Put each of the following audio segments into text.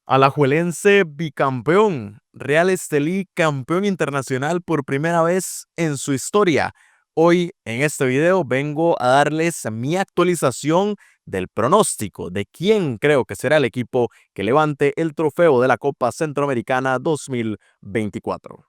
Alajuelense bicampeón, Real Estelí campeón internacional por primera vez en su historia. Hoy en este video vengo a darles mi actualización del pronóstico de quién creo que será el equipo que levante el trofeo de la Copa Centroamericana 2024.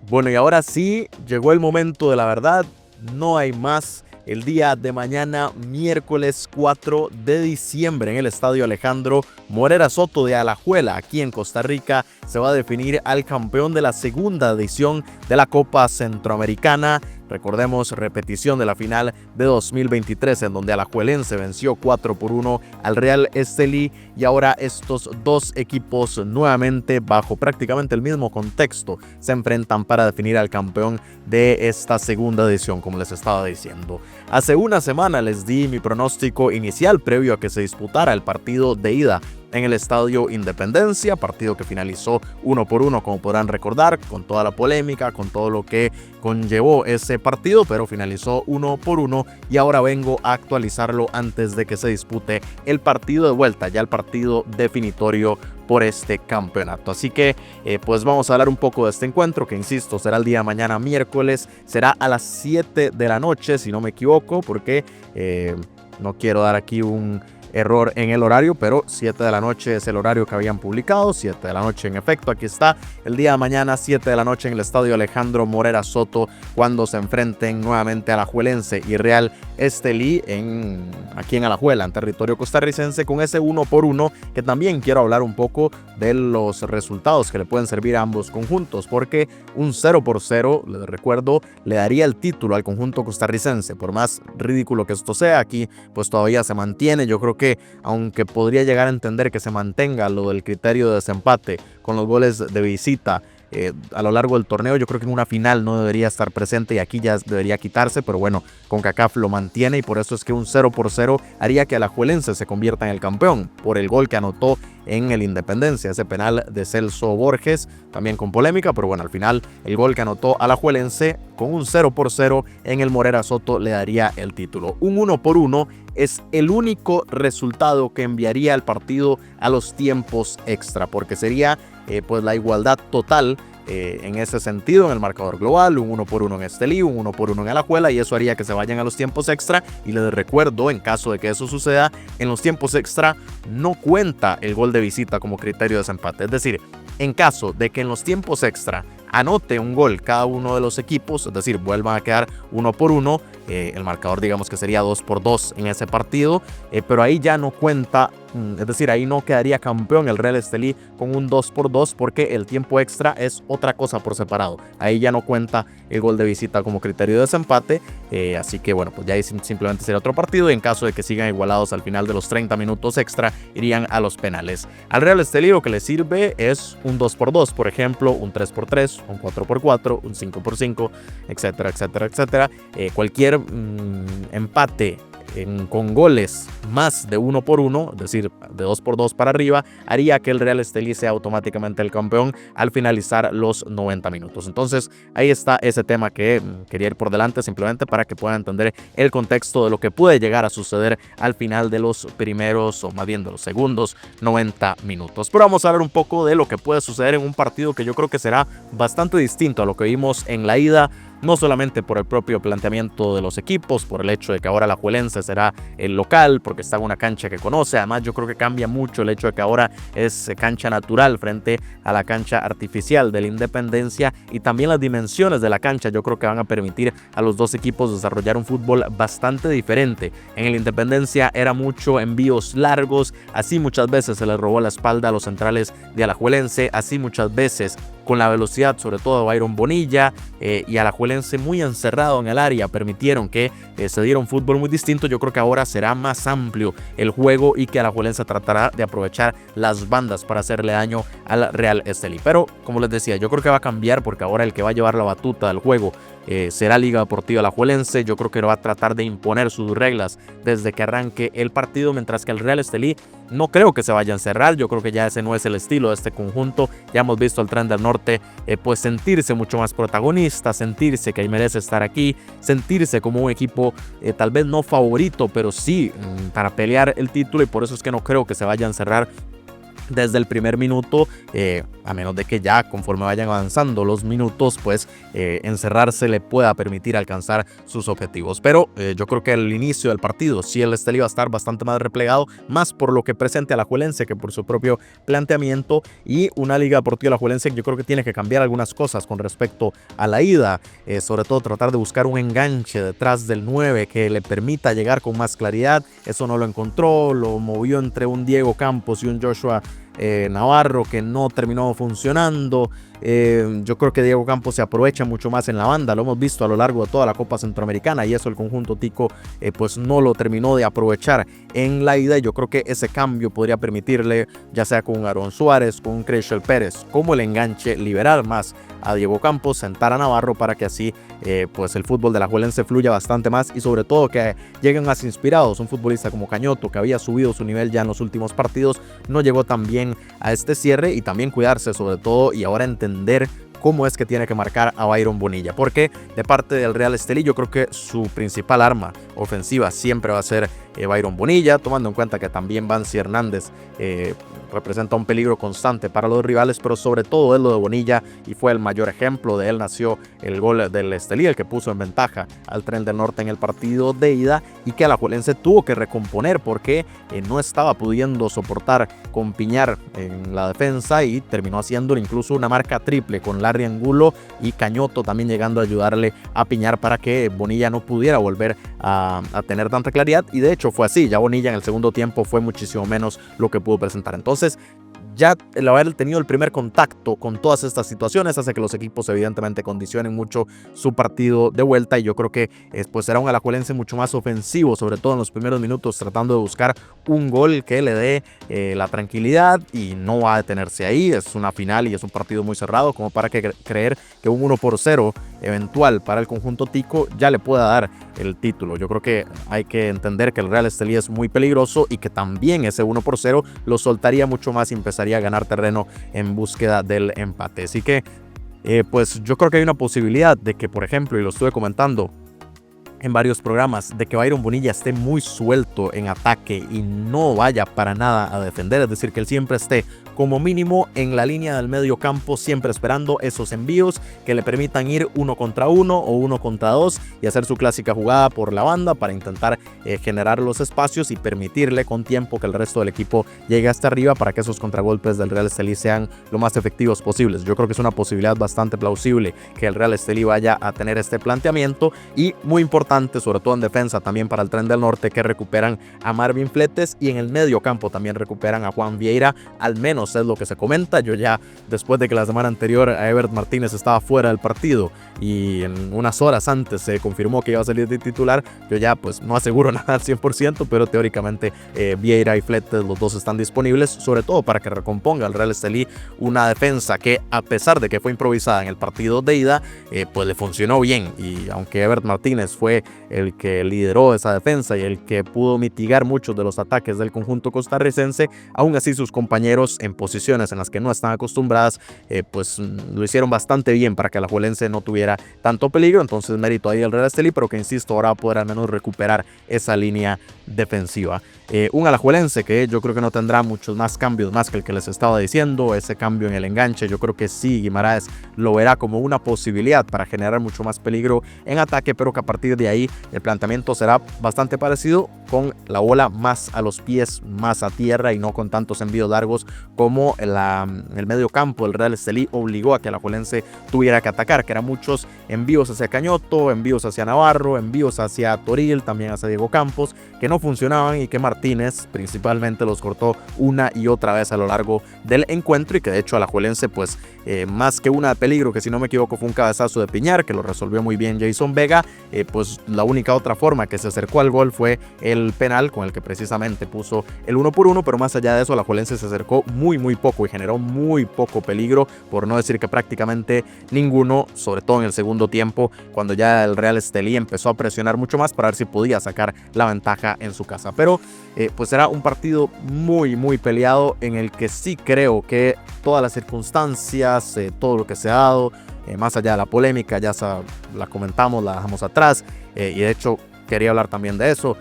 Bueno, y ahora sí, llegó el momento de la verdad, no hay más. El día de mañana, miércoles 4 de diciembre, en el Estadio Alejandro Morera Soto de Alajuela, aquí en Costa Rica, se va a definir al campeón de la segunda edición de la Copa Centroamericana. Recordemos, repetición de la final de 2023, en donde Alajuelense venció 4-1 al Real Estelí, y ahora estos dos equipos nuevamente bajo prácticamente el mismo contexto se enfrentan para definir al campeón de esta segunda edición, como les estaba diciendo. Hace una semana les di mi pronóstico inicial previo a que se disputara el partido de ida en el Estadio Independencia, partido que finalizó 1-1, como podrán recordar, con toda la polémica, con todo lo que conllevó ese partido, pero finalizó 1-1, y ahora vengo a actualizarlo antes de que se dispute el partido de vuelta, ya el partido definitorio por este campeonato. Así que pues vamos a hablar un poco de este encuentro, que insisto, será el día de mañana miércoles, será a las 7 de la noche, si no me equivoco, porque no quiero dar aquí un error en el horario, pero 7 de la noche es el horario que habían publicado. 7 de la noche, en efecto, aquí está el día de mañana, 7 de la noche, en el Estadio Alejandro Morera Soto, cuando se enfrenten nuevamente Alajuelense y Real Estelí aquí en Alajuela, en territorio costarricense, con ese 1-1, que también quiero hablar un poco de los resultados que le pueden servir a ambos conjuntos, porque un 0-0, les recuerdo, le daría el título al conjunto costarricense. Por más ridículo que esto sea, aquí pues todavía se mantiene. Yo creo que, aunque podría llegar a entender que se mantenga lo del criterio de desempate con los goles de visita a lo largo del torneo, yo creo que en una final no debería estar presente, y aquí ya debería quitarse, pero bueno, CONCACAF lo mantiene, y por eso es que un 0-0 haría que Alajuelense se convierta en el campeón por el gol que anotó en el Independencia, ese penal de Celso Borges, también con polémica, pero bueno, al final el gol que anotó Alajuelense con un 0-0 en el Morera Soto le daría el título. Un 1-1 es el único resultado que enviaría el partido a los tiempos extra, porque sería pues la igualdad total en ese sentido en el marcador global, un 1-1 en Estelí, un 1-1 en Alajuela, y eso haría que se vayan a los tiempos extra. Y les recuerdo, en caso de que eso suceda, en los tiempos extra no cuenta el gol de visita como criterio de desempate. Es decir, en caso de que en los tiempos extra anote un gol cada uno de los equipos, es decir, vuelvan a quedar 1-1, el marcador digamos que sería 2-2 en ese partido, pero ahí ya no cuenta, es decir, ahí no quedaría campeón el Real Estelí con un 2-2, porque el tiempo extra es otra cosa por separado. Ahí ya no cuenta el gol de visita como criterio de desempate, así que bueno, pues ya ahí simplemente sería otro partido, y en caso de que sigan igualados al final de los 30 minutos extra, irían a los penales. Al Real Estelí lo que le sirve es un 2-2, por ejemplo, un 3-3, un 4-4, un 5-5, etcétera, etcétera, etcétera. Cualquier empate con goles más de 1-1, es decir, de 2-2 para arriba, haría que el Real Estelí sea automáticamente el campeón al finalizar los 90 minutos. Entonces ahí está ese tema que quería ir por delante, simplemente para que puedan entender el contexto de lo que puede llegar a suceder al final de los primeros, o más bien de los segundos 90 minutos. Pero vamos a hablar un poco de lo que puede suceder en un partido que yo creo que será bastante distinto a lo que vimos en la ida, no solamente por el propio planteamiento de los equipos, por el hecho de que ahora Alajuelense será el local, porque está en una cancha que conoce. Además, yo creo que cambia mucho el hecho de que ahora es cancha natural frente a la cancha artificial de la Independencia, y también las dimensiones de la cancha yo creo que van a permitir a los dos equipos desarrollar un fútbol bastante diferente. En el Independencia era mucho envíos largos, así muchas veces se les robó la espalda a los centrales de Alajuelense, así muchas veces con la velocidad, sobre todo de Byron Bonilla, y Alajuelense muy encerrado en el área, permitieron que se diera un fútbol muy distinto. Yo creo que ahora será más amplio el juego, y que Alajuelense tratará de aprovechar las bandas para hacerle daño al Real Estelí. Pero como les decía, yo creo que va a cambiar, porque ahora el que va a llevar la batuta del juego será Liga Deportiva Alajuelense. Yo creo que va a tratar de imponer sus reglas desde que arranque el partido, mientras que el Real Estelí no creo que se vaya a encerrar. Yo creo que ya ese no es el estilo de este conjunto. Ya hemos visto al Tren del Norte pues sentirse mucho más protagonista, sentirse que merece estar aquí, sentirse como un equipo tal vez no favorito, pero sí para pelear el título, y por eso es que no creo que se vaya a encerrar desde el primer minuto, a menos de que ya conforme vayan avanzando los minutos, pues encerrarse le pueda permitir alcanzar sus objetivos. Pero yo creo que al inicio del partido sí el Estelí va a estar bastante más replegado, más por lo que presente Alajuelense que por su propio planteamiento, y una Liga Deportiva Alajuelense yo creo que tiene que cambiar algunas cosas con respecto a la ida, sobre todo tratar de buscar un enganche detrás del 9 que le permita llegar con más claridad. Eso no lo encontró, lo movió entre un Diego Campos y un Joshua Navarro, que no terminó funcionando. Yo creo que Diego Campos se aprovecha mucho más en la banda, lo hemos visto a lo largo de toda la Copa Centroamericana, y eso el conjunto tico pues no lo terminó de aprovechar en la ida. Y yo creo que ese cambio podría permitirle, ya sea con Aaron Suárez, con Creixell Pérez, como el enganche, liberar más a Diego Campos, sentar a Navarro para que así pues el fútbol de Alajuelense fluya bastante más, y sobre todo que lleguen más inspirados. Un futbolista como Cañoto, que había subido su nivel ya en los últimos partidos, no llegó tan bien a este cierre, y también cuidarse sobre todo, y ahora entender cómo es que tiene que marcar a Byron Bonilla, porque de parte del Real Estelí yo creo que su principal arma ofensiva siempre va a ser Byron Bonilla, tomando en cuenta que también Vancy Hernández representa un peligro constante para los rivales, pero sobre todo es lo de Bonilla, y fue el mayor ejemplo. De él nació el gol del Estelí, el que puso en ventaja al Tren del Norte en el partido de ida, y que Alajuelense tuvo que recomponer porque no estaba pudiendo soportar con Piñar en la defensa, y terminó haciéndole incluso una marca triple con Larry Angulo y Cañoto también llegando a ayudarle a Piñar para que Bonilla no pudiera volver a tener tanta claridad. Y de hecho fue así, ya Bonilla en el segundo tiempo fue muchísimo menos lo que pudo presentar. Entonces ya el haber tenido el primer contacto con todas estas situaciones hace que los equipos evidentemente condicionen mucho su partido de vuelta, y yo creo que pues será un Alajuelense mucho más ofensivo, sobre todo en los primeros minutos, tratando de buscar un gol que le dé la tranquilidad, y no va a detenerse ahí. Es una final y es un partido muy cerrado como para creer que un 1-0 eventual para el conjunto tico ya le pueda dar el título. Yo creo que hay que entender que el Real Estelí es muy peligroso, y que también ese 1-0 lo soltaría mucho más y empezaría a ganar terreno en búsqueda del empate. Así que pues yo creo que hay una posibilidad de que, por ejemplo, y lo estuve comentando en varios programas, de que Byron Bonilla esté muy suelto en ataque y no vaya para nada a defender, es decir, que él siempre esté como mínimo en la línea del medio campo, siempre esperando esos envíos que le permitan ir 1 contra 1 o 1 contra 2 y hacer su clásica jugada por la banda para intentar generar los espacios y permitirle con tiempo que el resto del equipo llegue hasta arriba para que esos contragolpes del Real Estelí sean lo más efectivos posibles. Yo creo que es una posibilidad bastante plausible que el Real Estelí vaya a tener este planteamiento, y muy importante, sobre todo en defensa también para el Tren del Norte, que recuperan a Marvin Fletes, y en el medio campo también recuperan a Juan Vieira, al menos es lo que se comenta. Yo ya, después de que la semana anterior a Ebert Martínez estaba fuera del partido y en unas horas antes se confirmó que iba a salir de titular, yo ya pues no aseguro nada al 100%, pero teóricamente Vieira y Fletes, los dos están disponibles, sobre todo para que recomponga al Real Estelí una defensa que, a pesar de que fue improvisada en el partido de ida, pues le funcionó bien. Y aunque Ebert Martínez fue el que lideró esa defensa y el que pudo mitigar muchos de los ataques del conjunto costarricense, aún así sus compañeros en posiciones en las que no están acostumbradas pues lo hicieron bastante bien para que el Alajuelense no tuviera tanto peligro. Entonces mérito ahí al Real Estelí, pero que insisto, ahora va a poder al menos recuperar esa línea defensiva. Un Alajuelense que yo creo que no tendrá muchos más cambios más que el que les estaba diciendo. Ese cambio en el enganche, yo creo que sí, Guimaraes lo verá como una posibilidad para generar mucho más peligro en ataque, pero que a partir de ahí el planteamiento será bastante parecido, con la bola más a los pies, más a tierra, y no con tantos envíos largos como el medio campo. El Real Estelí obligó a que el Alajuelense tuviera que atacar, que eran muchos envíos hacia Cañoto, envíos hacia Navarro, envíos hacia Toril, también hacia Diego Campos, que no funcionaban, y que Martínez principalmente los cortó una y otra vez a lo largo del encuentro, y que de hecho Alajuelense pues más que una de peligro, que si no me equivoco fue un cabezazo de Piñar que lo resolvió muy bien Jason Vega, pues la única otra forma que se acercó al gol fue el el penal con el que precisamente puso el 1-1, pero más allá de eso, Alajuelense se acercó muy poco y generó muy poco peligro, por no decir que prácticamente ninguno, sobre todo en el segundo tiempo, cuando ya el Real Estelí empezó a presionar mucho más para ver si podía sacar la ventaja en su casa. Pero pues era un partido muy peleado, en el que sí creo que todas las circunstancias, todo lo que se ha dado, más allá de la polémica, ya la comentamos, la dejamos atrás, y de hecho quería hablar también de eso.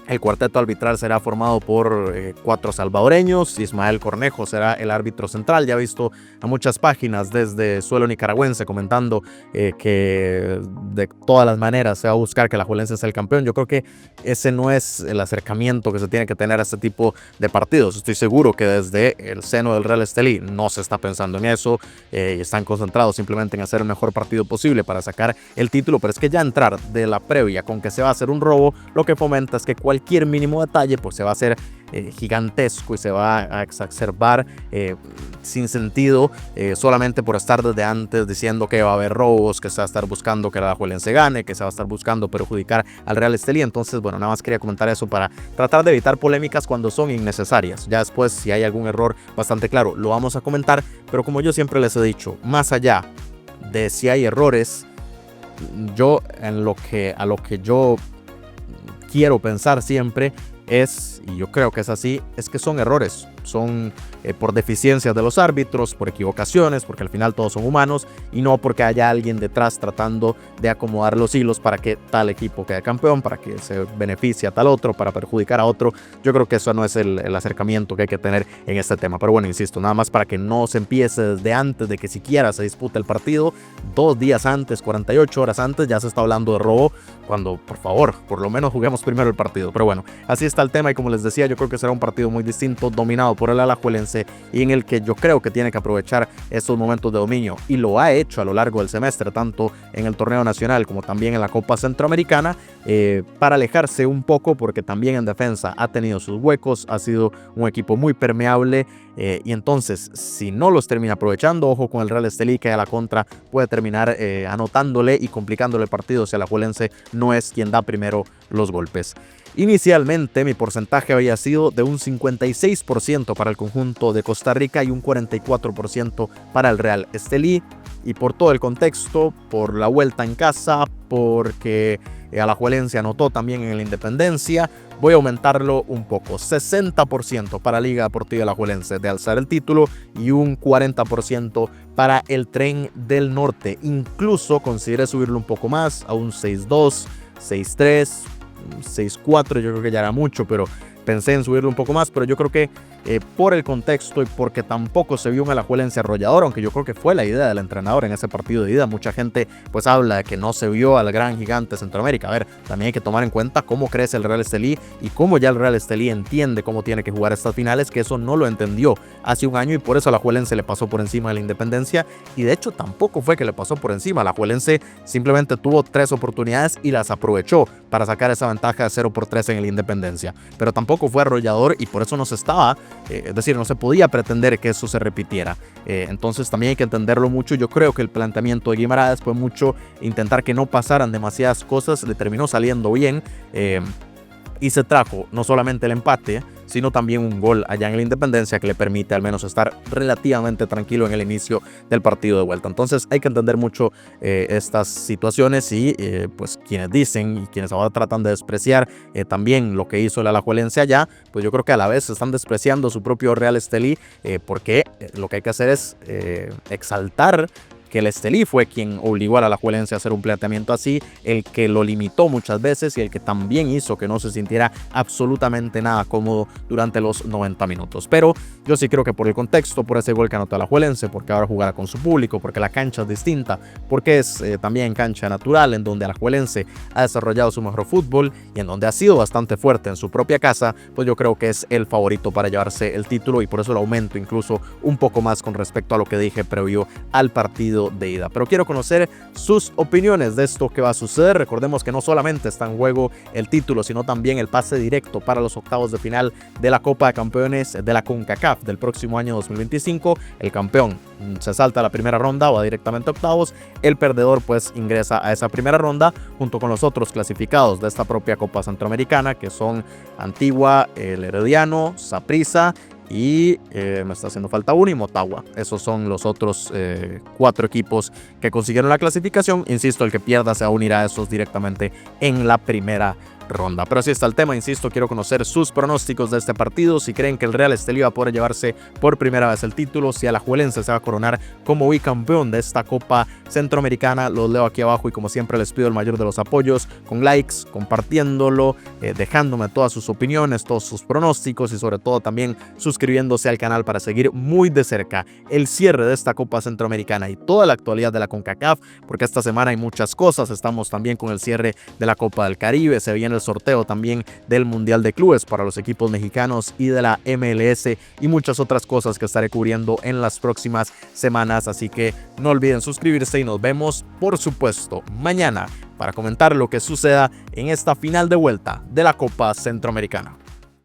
El cuarteto arbitral será formado por 4 salvadoreños. Ismael Cornejo será el árbitro central. Ya he visto a muchas páginas desde suelo nicaragüense comentando que de todas las maneras se va a buscar que el Alajuelense sea el campeón. Yo creo que ese no es el acercamiento que se tiene que tener a este tipo de partidos. Estoy seguro que desde el seno del Real Estelí no se está pensando en eso, y están concentrados simplemente en hacer el mejor partido posible para sacar el título. Pero es que ya entrar de la previa con que se va a hacer un robo, lo que fomenta es que cualquier mínimo detalle pues se va a hacer gigantesco y se va a exacerbar sin sentido, solamente por estar desde antes diciendo que va a haber robos, que se va a estar buscando que el Alajuelense gane, que se va a estar buscando perjudicar al Real Estelí. Entonces, bueno, nada más quería comentar eso para tratar de evitar polémicas cuando son innecesarias. Ya después, si hay algún error bastante claro, lo vamos a comentar, pero como yo siempre les he dicho, más allá de si hay errores, yo a lo que yo quiero pensar siempre es, y yo creo que es así, es que son errores, son por deficiencias de los árbitros, por equivocaciones, porque al final todos son humanos, y no porque haya alguien detrás tratando de acomodar los hilos para que tal equipo quede campeón, para que se beneficie a tal otro, para perjudicar a otro. Yo creo que eso no es el acercamiento que hay que tener en este tema. Pero bueno, insisto, nada más para que no se empiece desde antes de que siquiera se dispute el partido, 2 días antes, 48 horas antes, ya se está hablando de robo, cuando por favor, por lo menos juguemos primero el partido. Pero bueno, así está el tema, y como les decía, yo creo que será un partido muy distinto, dominado por el Alajuelense, y en el que yo creo que tiene que aprovechar estos momentos de dominio, y lo ha hecho a lo largo del semestre, tanto en el torneo nacional como también en la Copa Centroamericana, para alejarse un poco, porque también en defensa ha tenido sus huecos, ha sido un equipo muy permeable, y entonces si no los termina aprovechando, ojo con el Real Estelí, que a la contra puede terminar anotándole y complicándole el partido si el Alajuelense no es quien da primero los golpes. Inicialmente mi porcentaje había sido de un 56% para el conjunto de Costa Rica y un 44% para el Real Estelí, y por todo el contexto, por la vuelta en casa, porque Alajuelense anotó también en la Independencia, voy a aumentarlo un poco, 60% para Liga Deportiva Alajuelense de alzar el título y un 40% para el Tren del Norte. Incluso consideré subirlo un poco más, a un 6-2, 6-3, 6-4, yo creo que ya era mucho, pero pensé en subirlo un poco más. Pero yo creo que por el contexto y porque tampoco se vio un Alajuelense arrollador, aunque yo creo que fue la idea del entrenador en ese partido de ida. Mucha gente pues habla de que no se vio al gran gigante de Centroamérica. A ver, también hay que tomar en cuenta cómo crece el Real Estelí y cómo ya el Real Estelí entiende cómo tiene que jugar estas finales, que eso no lo entendió hace un año, y por eso Alajuelense le pasó por encima de la Independencia. Y de hecho tampoco fue que le pasó por encima, Alajuelense simplemente tuvo 3 oportunidades y las aprovechó para sacar esa ventaja de 0-3 en la Independencia, pero tampoco fue arrollador, y por eso no se estaba, es decir, no se podía pretender que eso se repitiera. Entonces también hay que entenderlo mucho. Yo creo que el planteamiento de Guimaraes fue mucho intentar que no pasaran demasiadas cosas, le terminó saliendo bien, y se trajo no solamente el empate, sino también un gol allá en la Independencia que le permite al menos estar relativamente tranquilo en el inicio del partido de vuelta. Entonces hay que entender mucho estas situaciones, y pues quienes dicen y quienes ahora tratan de despreciar también lo que hizo el Alajuelense allá, pues yo creo que a la vez están despreciando su propio Real Estelí, porque lo que hay que hacer es exaltar que el Estelí fue quien obligó al Alajuelense a hacer un planteamiento así, el que lo limitó muchas veces y el que también hizo que no se sintiera absolutamente nada cómodo durante los 90 minutos. Pero yo sí creo que por el contexto, por ese gol que anotó el Alajuelense, porque ahora jugará con su público, porque la cancha es distinta, porque es también cancha natural, en donde el Alajuelense ha desarrollado su mejor fútbol y en donde ha sido bastante fuerte en su propia casa, pues yo creo que es el favorito para llevarse el título, y por eso lo aumento incluso un poco más con respecto a lo que dije previo al partido partido de ida. Pero quiero conocer sus opiniones de esto que va a suceder. Recordemos que no solamente está en juego el título, sino también el pase directo para los octavos de final de la Copa de Campeones de la CONCACAF del próximo año 2025. El campeón se salta a la primera ronda o va directamente a octavos. El perdedor pues ingresa a esa primera ronda junto con los otros clasificados de esta propia Copa Centroamericana, que son Antigua, el Herediano, Saprissa y me está haciendo falta uno, y Motagua. Esos son los otros 4 equipos que consiguieron la clasificación. Insisto, el que pierda se unirá a esos directamente en la primera ronda. Pero así está el tema, insisto, quiero conocer sus pronósticos de este partido, si creen que el Real Estelí va a poder llevarse por primera vez el título, si Alajuelense se va a coronar como bicampeón de esta Copa Centroamericana. Los leo aquí abajo y como siempre les pido el mayor de los apoyos, con likes, compartiéndolo, dejándome todas sus opiniones, todos sus pronósticos y sobre todo también suscribiéndose al canal para seguir muy de cerca el cierre de esta Copa Centroamericana y toda la actualidad de la CONCACAF, porque esta semana hay muchas cosas. Estamos también con el cierre de la Copa del Caribe, se viene el sorteo también del Mundial de Clubes para los equipos mexicanos y de la MLS y muchas otras cosas que estaré cubriendo en las próximas semanas, así que no olviden suscribirse y nos vemos por supuesto mañana para comentar lo que suceda en esta final de vuelta de la Copa Centroamericana.